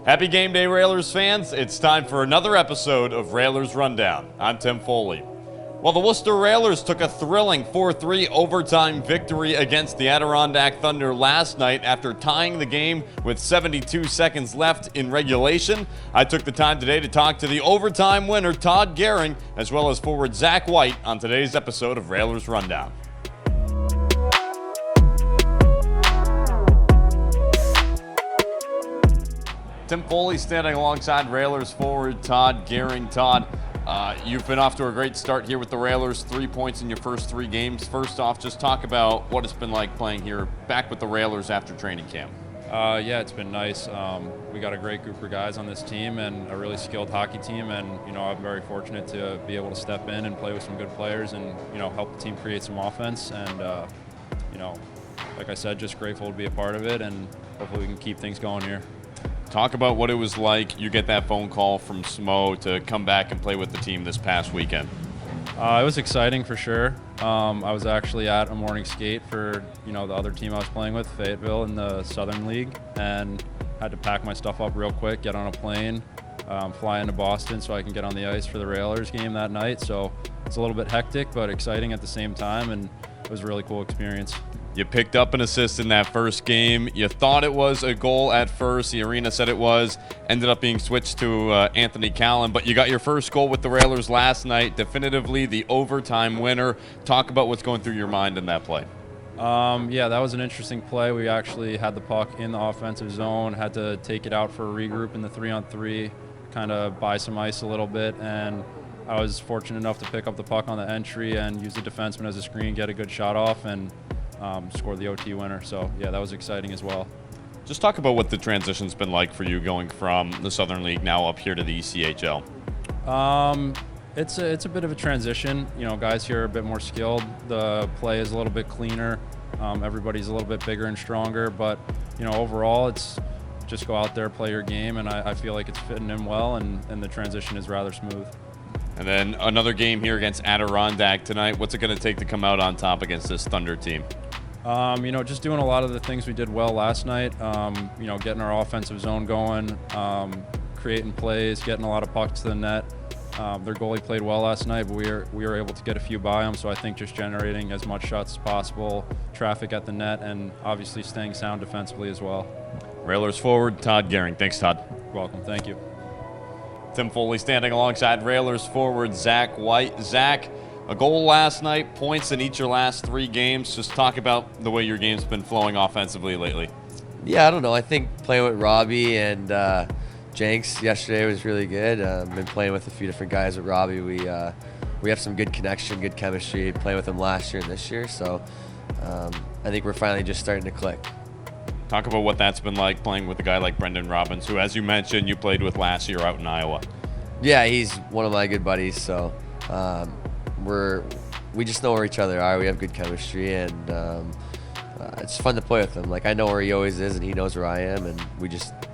Happy game day, Railers fans. It's time for another episode of Railers Rundown. I'm Tim Foley. Well, the Worcester Railers took a thrilling 4-3 overtime victory against the Adirondack Thunder last night after tying the game with 72 seconds left in regulation. I took the time today to talk to the overtime winner, Todd Goehring, as well as forward Zach White on today's episode of Railers Rundown. Tim Foley standing alongside Railers forward Todd Goehring. Todd, you've been off to a great start here with the Railers, 3 points in your first 3 games. First off, just talk about what it's been like playing here back with the Railers after training camp. Yeah, it's been nice. We got a great group of guys on this team and a really skilled hockey team, and I'm very fortunate to be able to step in and play with some good players and help the team create some offense. And like I said, just grateful to be a part of it, and hopefully we can keep things going here. Talk about what it was like. You get that phone call from Smo to come back and play with the team this past weekend. It was exciting for sure. I was actually at a morning skate for the other team I was playing with, Fayetteville, in the Southern League, and had to pack my stuff up real quick, get on a plane, fly into Boston so I can get on the ice for the Railers game that night. So it's a little bit hectic but exciting at the same time, and it was a really cool experience. You picked up an assist in that first game. You thought it was a goal at first. The arena said it was. Ended up being switched to Anthony Callan. But you got your first goal with the Railers last night, definitively the overtime winner. Talk about what's going through your mind in that play. Yeah, that was an interesting play. We actually had the puck in the offensive zone, had to take it out for a regroup in the 3-on-3, kind of buy some ice a little bit, and I was fortunate enough to pick up the puck on the entry and use the defenseman as a screen, get a good shot off, and score the OT winner. So yeah, that was exciting as well. Just talk about what the transition's been like for you going from the Southern League now up here to the ECHL. It's a bit of a transition. Guys here are a bit more skilled. The play is a little bit cleaner. Everybody's a little bit bigger and stronger, but overall it's just go out there, play your game, and I feel like it's fitting in well, and the transition is rather smooth. And then another game here against Adirondack tonight. What's it going to take to come out on top against this Thunder team? Just doing a lot of the things we did well last night. Getting our offensive zone going, creating plays, getting a lot of pucks to the net. Their goalie played well last night, but we were able to get a few by them. So I think just generating as much shots as possible, traffic at the net, and obviously staying sound defensively as well. Railers forward, Todd Goehring. Thanks, Todd. You're welcome. Thank you. Tim Foley standing alongside Railers forward Zach White. Zach, a goal last night, points in each of your last 3 games. Just talk about the way your game's been flowing offensively lately. Yeah, I don't know. I think playing with Robbie and Jenks yesterday was really good. Been playing with a few different guys with Robbie. We have some good connection, good chemistry, playing with him last year and this year. So I think we're finally just starting to click. Talk about what that's been like playing with a guy like Brendan Robbins, who, as you mentioned, you played with last year out in Iowa. Yeah, he's one of my good buddies. So we just know where each other are. We have good chemistry, and it's fun to play with him. Like, I know where he always is, and he knows where I am, and we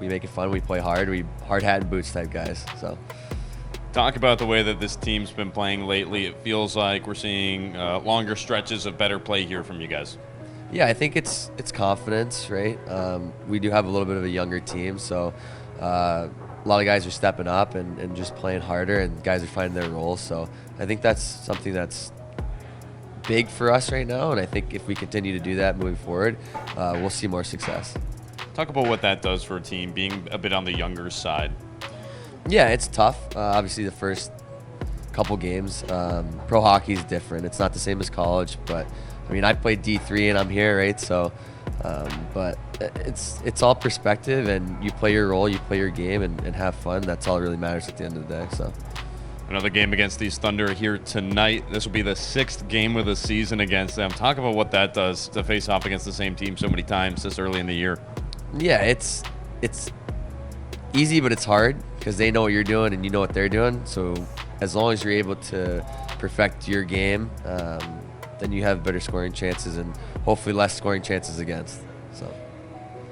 make it fun. We play hard. We hard hat and boots type guys. So. Talk about the way that this team's been playing lately. It feels like we're seeing longer stretches of better play here from you guys. Yeah, I think it's confidence, right? We do have a little bit of a younger team, so a lot of guys are stepping up and just playing harder, and guys are finding their roles. So I think that's something that's big for us right now, and I think if we continue to do that moving forward, we'll see more success. Talk about what that does for a team, being a bit on the younger side. Yeah, it's tough. Obviously, the first couple games, pro hockey is different. It's not the same as college, but I mean, I played D3 and I'm here, right? So, but it's all perspective, and you play your role, you play your game, and have fun. That's all that really matters at the end of the day. So, another game against these Thunder here tonight. This will be the 6th game of the season against them. Talk about what that does to face off against the same team so many times this early in the year. Yeah, it's easy, but it's hard because they know what you're doing and you know what they're doing. So as long as you're able to perfect your game, then you have better scoring chances and hopefully less scoring chances against. So,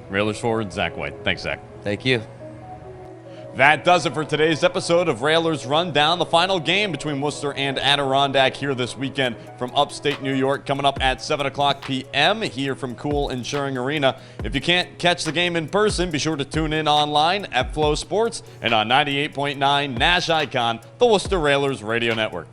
Railers forward Zach White. Thanks, Zach. Thank you. That does it for today's episode of Railers Rundown. The final game between Worcester and Adirondack here this weekend from upstate New York, coming up at 7 o'clock p.m. here from Cool Insuring Arena. If you can't catch the game in person, be sure to tune in online at Flow Sports and on 98.9 Nash Icon, the Worcester Railers Radio Network.